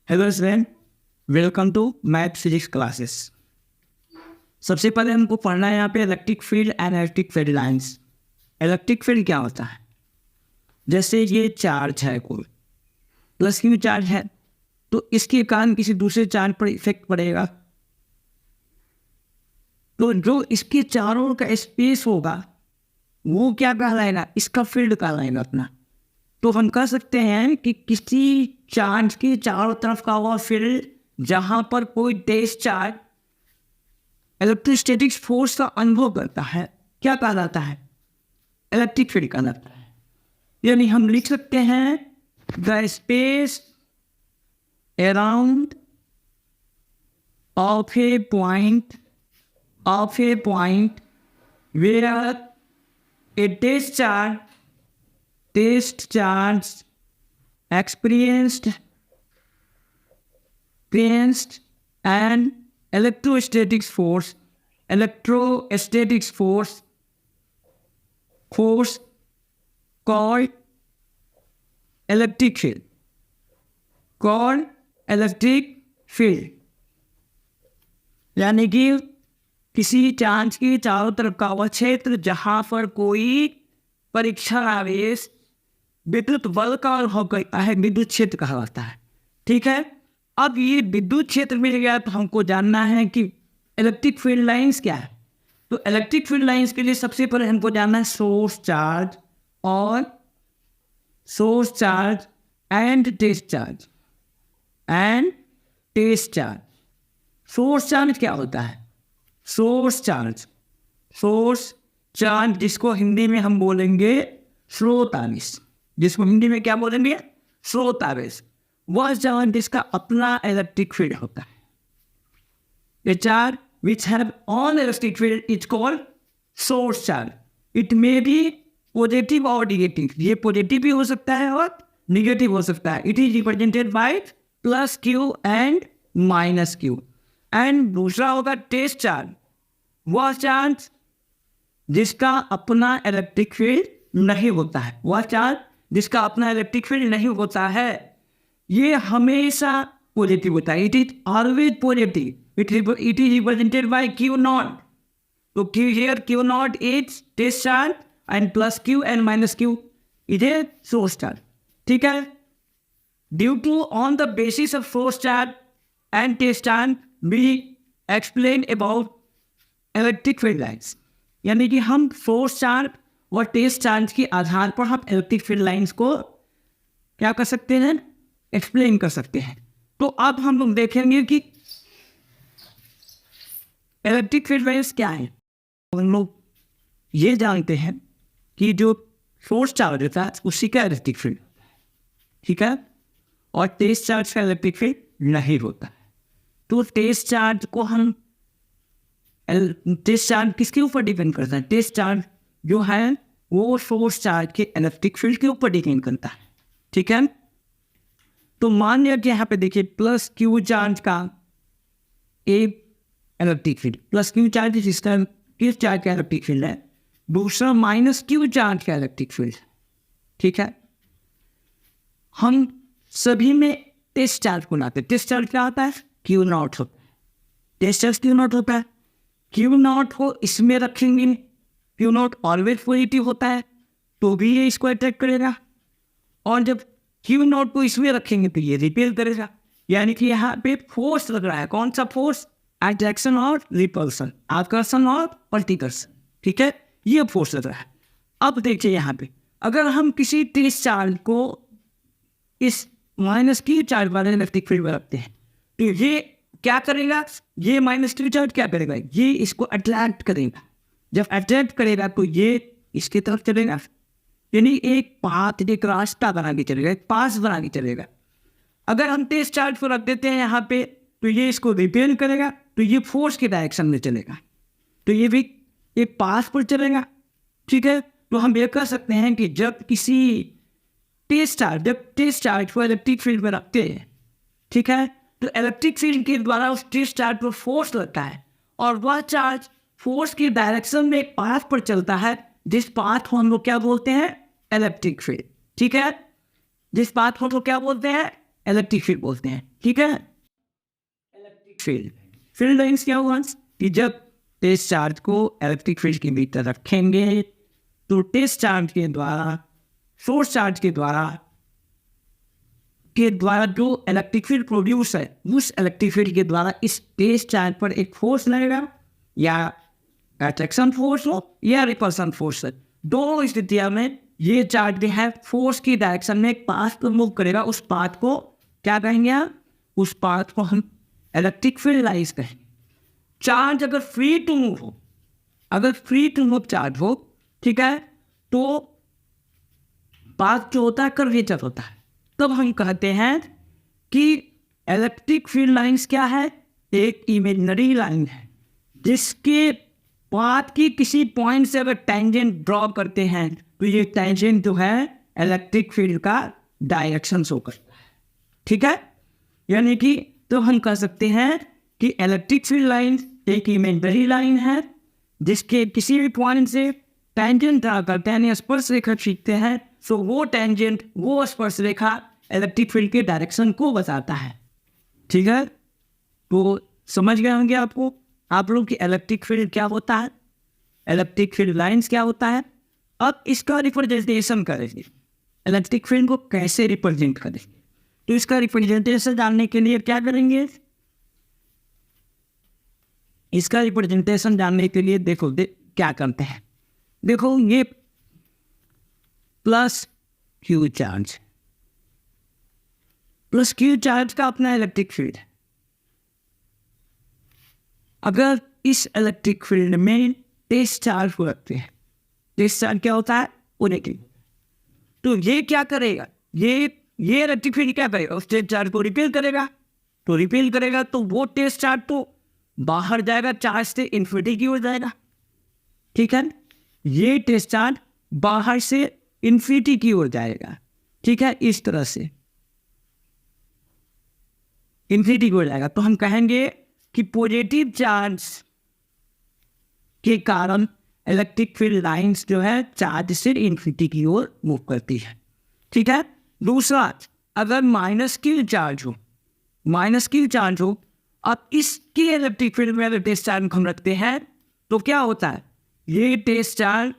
Hello student, welcome to math physics classes. सबसे पहले हमको पढ़ना है यहाँ पे electric field and electric field lines. Electric field क्या होता है? जैसे ये चार्ज है, कोई प्लस क्यू चार्ज है, तो इसके कारण किसी दूसरे चार्ज पर इफेक्ट पड़ेगा, तो जो इसके चारों का स्पेस होगा वो क्या कहलाएगा? इसका फील्ड कहलाएगा अपना। तो हम कह सकते हैं कि किसी चार्ज के चारों तरफ का हुआ फील्ड जहां पर कोई तेज चार्ज इलेक्ट्रोस्टैटिक फोर्स का अनुभव करता है, क्या कहलाता है? इलेक्ट्रिक फील्ड कहलाता है। यानी हम लिख सकते हैं the space around of a point where a test charge experienced an electrostatic force called electric field। यानी कि किसी चार्ज के चारों तरफ का वह क्षेत्र जहां पर कोई परीक्षण आवेश विद्युत बल का अनुभव करता है, विद्युत क्षेत्र कहा जाता है। ठीक है, अब ये विद्युत क्षेत्र मिल गया तो हमको जानना है कि इलेक्ट्रिक फील्ड लाइंस क्या है। तो इलेक्ट्रिक फील्ड लाइंस के लिए सबसे पहले हमको जानना है source charge and test charge. Source charge क्या होता है? सोर्स चार्ज जिसको हिंदी में हम बोलेंगे स्रोत आवेश, जिसको हिंदी में क्या बोलेंगे? स्रोत आवेश। वह चार्ज जिसका अपना इलेक्ट्रिक फील्ड होता है। A charge which have on electric field is called source charge. It may be positive or negative. ये पॉजिटिव भी हो सकता है और निगेटिव हो सकता है। It is represented by plus Q and minus Q. And दूसरा होगा टेस्ट चार्ज, वह चार्ज जिसका अपना इलेक्ट्रिक फील्ड नहीं होता है। वह चार्ज जिसका अपना इलेक्ट्रिक फील्ड नहीं होता है, ये हमेशा पॉजिटिव होता है। It is always positive. It is represented by Q naught. तो Q naught is test charge and plus Q and minus Q is a source charge. ठीक है, due to on the basis of source charge and test charge we explain about electric field lines. यानी कि हम source charge और test charge के आधार पर हम इलेक्ट्रिक फील्ड लाइंस को क्या कर सकते हैं? एक्सप्लेन कर सकते हैं। तो अब हम लोग देखेंगे कि इलेक्ट्रिक फील्ड लाइंस क्या है। हम लोग ये जानते हैं कि जो सोर्स चार्ज होता है उसी का इलेक्ट्रिक फील्ड, ठीक है, और टेस्ट चार्ज का इलेक्ट्रिक फील्ड नहीं होता है। तो टेस्ट चार्ज किसके ऊपर डिपेंड करता है? टेस्ट चार्ज जो है वो सोर्स चार्ज के इलेक्ट्रिक फील्ड के ऊपर डिपेंड करता है। ठीक है, तो मान लिया कि यहाँ पे देखिए प्लस क्यू चार्ज का एक electric field, plus Q charge जिसका किस चार्ज का इलेक्ट्रिक फील्ड है, दूसरा माइनस क्यू चार्ज का इलेक्ट्रिक फील्ड। ठीक है, हम सभी में टेस्ट चार्ज को लाते हैं। टेस्ट चार्ज क्या होता है? Q नॉट होता है। टेस्ट चार्ज Q नॉट होता है। Q नॉट को इसमें रखेंगे, Q नॉट ऑलवेज पॉजिटिव होता है तो भी ये इसको अट्रैक्ट करेगा, और जब Q नॉट को इसमें रखेंगे तो ये रिपेल करेगा। यानी कि यहाँ पे फोर्स लग रहा है। कौन सा फोर्स? अट्रैक्शन और रिपल्सन, आकर्षण और प्रतिकर्षण। ठीक है, ये फोर्स लग रहा है। अब देखिए यहाँ पे अगर हम किसी टेस्ट चार्ज को इस माइनस Q चार्ज वाले इलेक्ट्रिक फील्ड में रखते हैं तो ये क्या करेगा? ये माइनस Q चार्ज क्या करेगा? ये इसको अट्रैक्ट करेगा। जब अट्रैक्ट करेगा तो ये इसकी तरफ चलेगा, यानी एक पाथ, एक रास्ता बना के चलेगा, एक पास बना के चलेगा। अगर हम टेस्ट चार्ज को रख देते हैं यहाँ पे तो ये इसको रिपेल करेगा, तो ये फोर्स के डायरेक्शन में चलेगा, तो ये भी एक पास पर चलेगा। ठीक है, तो हम ये कह सकते हैं कि जब टेस्ट चार्ज को इलेक्ट्रिक फील्ड में रखते हैं, ठीक है, तो इलेक्ट्रिक फील्ड के द्वारा उस टेस्ट चार्ज पर फोर्स लगता है और वह चार्ज फोर्स की डायरेक्शन में एक पाथ पर चलता है, जिस पाथ को हम लोग क्या बोलते हैं? Electric field. ठीक है, जिस पाथ को हम लोग क्या बोलते हैं? इलेक्ट्रिक फील्ड बोलते हैं, ठीक है। इलेक्ट्रिक फील्ड लाइंस क्या हुआ कि जब टेस्ट चार्ज को इलेक्ट्रिक फील्ड के भीतर रखेंगे तो टेस्ट चार्ज के द्वारा, सोर्स चार्ज के द्वारा जो इलेक्ट्रिक फील्ड प्रोड्यूस है, उस इलेक्ट्रिक फील्ड के द्वारा इस टेस्ट चार्ज पर एक फोर्स लगेगा, या अट्रैक्शन फोर्स हो या रिपल्सन फोर्स है। दोनों स्थितियों में ये चार्ज जो है फोर्स की डायरेक्शन में एक पाथ पर मूव करेगा। उस पाथ को क्या कहेंगे आप? उस पाथ को हम इलेक्ट्रिक फील्ड लाइंस कहेंगे। चार्ज अगर फ्री टू मूव हो, अगर फ्री टू मूव चार्ज हो, ठीक है, तो पाथ जो होता है कर्वेचर होता है। तब हम कहते हैं कि इलेक्ट्रिक फील्ड लाइंस क्या है? एक इमेजिनरी लाइन है जिसके पाथ की किसी पॉइंट से अगर टेंजेंट ड्रॉ करते हैं तो ये टेंजेंट जो है इलेक्ट्रिक फील्ड का डायरेक्शन शो करता है, ठीक है। यानी कि तो हम कह सकते हैं कि इलेक्ट्रिक फील्ड लाइन एक इमेजिनरी लाइन है जिसके किसी भी पॉइंट से टेंजेंट ड्रॉ करते हैं, स्पर्श रेखा खींचते हैं, सो वो टेंजेंट, वो स्पर्श रेखा इलेक्ट्रिक फील्ड के डायरेक्शन को बताता है, ठीक है। तो समझ गए होंगे आपको, आप लोग की इलेक्ट्रिक फील्ड क्या होता है, इलेक्ट्रिक फील्ड लाइंस क्या होता है। अब इसका रिप्रेजेंटेशन करेंगे, इलेक्ट्रिक फील्ड को कैसे रिप्रेजेंट करेंगे। तो इसका रिप्रेजेंटेशन जानने के लिए क्या करेंगे, इसका रिप्रेजेंटेशन जानने के लिए देखो क्या करते हैं। देखो ये plus Q charge, plus Q charge का अपना इलेक्ट्रिक फील्ड है। अगर इस इलेक्ट्रिक फील्ड में टेस्ट चार्ज को रखते हैं, टेस्ट चार्ज क्या होता है? वो नेगेटिव। तो ये क्या करेगा, ये इलेक्ट्रिक फील्ड क्या करेगा? उस टेस्ट चार्ज को रिपेल करेगा। तो रिपेल करेगा तो वो टेस्ट चार्ज तो बाहर जाएगा, चार्ज से इन्फिनिटी की ओर जाएगा, ठीक है। ये टेस्ट चार्ज बाहर से इन्फिनिटी की ओर जाएगा, ठीक है, इस तरह से इन्फिनिटी की ओर जाएगा। तो हम कहेंगे कि पॉजिटिव चार्ज के कारण इलेक्ट्रिक फील्ड लाइंस जो है चार्ज से इन्फिनिटी की ओर मूव करती है, ठीक है। दूसरा, अगर माइनस क्यू चार्ज हो, माइनस क्यू चार्ज हो, अब इसके इलेक्ट्रिक फील्ड में अगर टेस्ट चार्ज हम रखते हैं तो क्या होता है? ये टेस्ट चार्ज,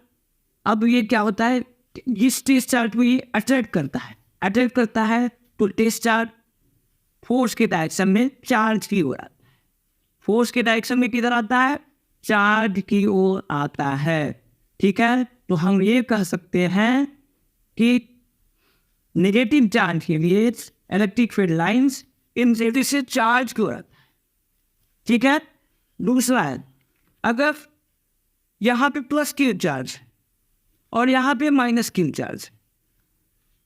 अब ये क्या होता है, इस टेस्ट चार्ज को ये अट्रैक्ट करता है, अट्रैक्ट करता है तो टेस्ट चार्ज फोर्स के डायरेक्शन में चार्ज की ओर आता है। फोर्स के डायरेक्शन में किधर आता है? चार्ज की ओर आता है, ठीक है। तो हम ये कह सकते हैं कि नेगेटिव चार्ज के लिए इलेक्ट्रिक फील्ड लाइंस इन से चार्ज की ओर आता है, ठीक है। दूसरा है, अगर यहाँ पे प्लस क्यू चार्ज और यहाँ पे माइनस क्यू चार्ज,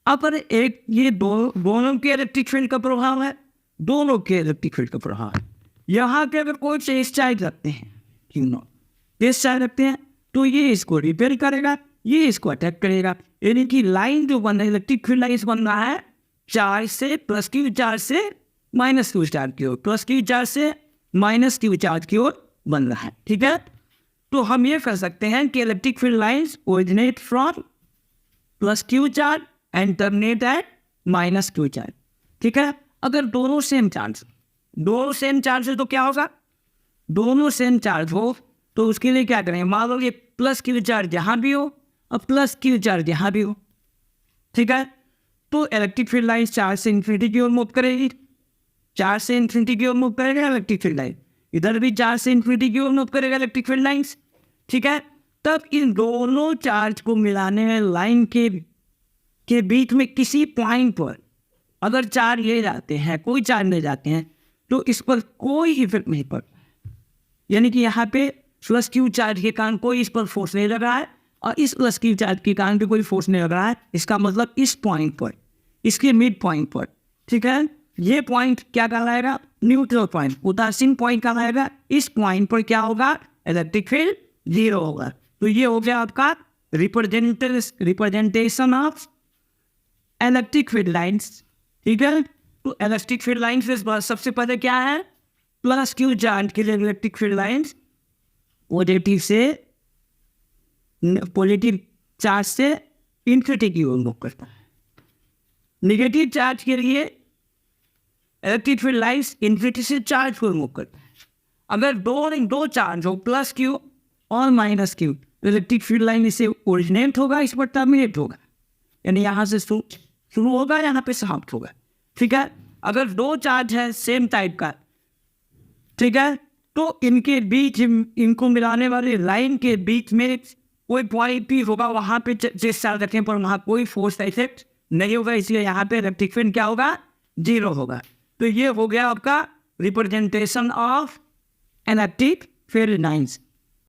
अब एक ये दोनों के इलेक्ट्रिक फील्ड का प्रभाव है, दोनों के इलेक्ट्रिक फील्ड का प्रभाव है। यहाँ पे अगर कोई टेस्ट चार्ज रखते हैं, क्यों ना टेस्ट चार्ज रखते हैं, तो ये इसको रिपेल करेगा, ये इसको अटैक करेगा। यानी कि लाइन जो बन रहा है, इलेक्ट्रिक फील्ड लाइन बन रहा है चार्ज से, प्लस क्यू चार्ज से माइनस क्यू चार्ज की ओर, प्लस क्यू चार्ज से माइनस क्यू चार्ज की ओर बन रहा है, ठीक है। तो हम ये कर सकते हैं कि electric field lines originate from plus Q charge and terminate at minus Q charge, ठीक है। अगर दोनों सेम चार्ज, दोनों सेम चार्ज है तो क्या होगा? दोनों सेम चार्ज हो तो उसके लिए क्या करेंगे? मान लो ये प्लस क्यू चार्ज यहाँ भी हो और प्लस क्यू चार्ज यहाँ भी हो, ठीक है। तो इलेक्ट्रिक फील्ड लाइन चार्ज से इन्फिनिटी की ओर मूव करेगी, चार्ज से इन्फिनिटी की ओर मूव करेगा इलेक्ट्रिक फील्ड लाइन, इधर भी चार्ज से इन्फिनिटी की ओर मूव करेगा इलेक्ट्रिक फील्ड लाइंस, ठीक है। तब इन दोनों चार्ज को मिलाने में लाइन के बीच में किसी पॉइंट पर अगर चार्ज ले जाते हैं, कोई चार्ज ले जाते हैं, तो इस पर कोई इफेक्ट नहीं पड़ता। यानी कि यहाँ पे प्लस क्यू चार्ज के कारण कोई इस पर फोर्स नहीं लग रहा है और इस प्लस क्यू चार्ज के कारण भी कोई फोर्स नहीं लग रहा है। इसका मतलब इस पॉइंट पर, इसके मिड पॉइंट पर, ठीक है, ये पॉइंट क्या कहलाएगा? न्यूट्रल पॉइंट, उदासीन पॉइंट कहलाएगा। इस पॉइंट पर क्या होगा? इलेक्ट्रिक फील्ड जीरो होगा। तो ये हो गया आपका representation of electric field lines, ठीक है। तो इलेक्ट्रिक फील्ड लाइंस सबसे पहले क्या है? प्लस क्यू चार्ज के लिए electric field lines positive charge से इन्फिनिटी की ओर मूव करता है। नेगेटिव चार्ज के लिए इलेक्ट्रिक फील्ड लाइन्स इन्फिनिटी से चार्ज को रिमूव करता है। अगर दो चार्ज हो प्लस क्यू और माइनस क्यू, तो इलेक्ट्रिक फील्ड लाइन इससे ओरिजिनेट होगा, इस पर टर्मिनेट होगा, यानी यहाँ से शुरू होगा, यहाँ पे समाप्त होगा। ठीक है, अगर दो चार्ज है सेम टाइप का, ठीक है, तो इनके बीच, इनको मिलाने वाली लाइन के बीच में कोई पॉइंट भी होगा, वहाँ पे जिस चार्ज रखें पर वहाँ कोई फोर्स इफेक्ट नहीं होगा, इसलिए यहाँ पे इलेक्ट्रिक फील्ड क्या होगा, 0 होगा। तो ये हो गया आपका representation of electric field lines.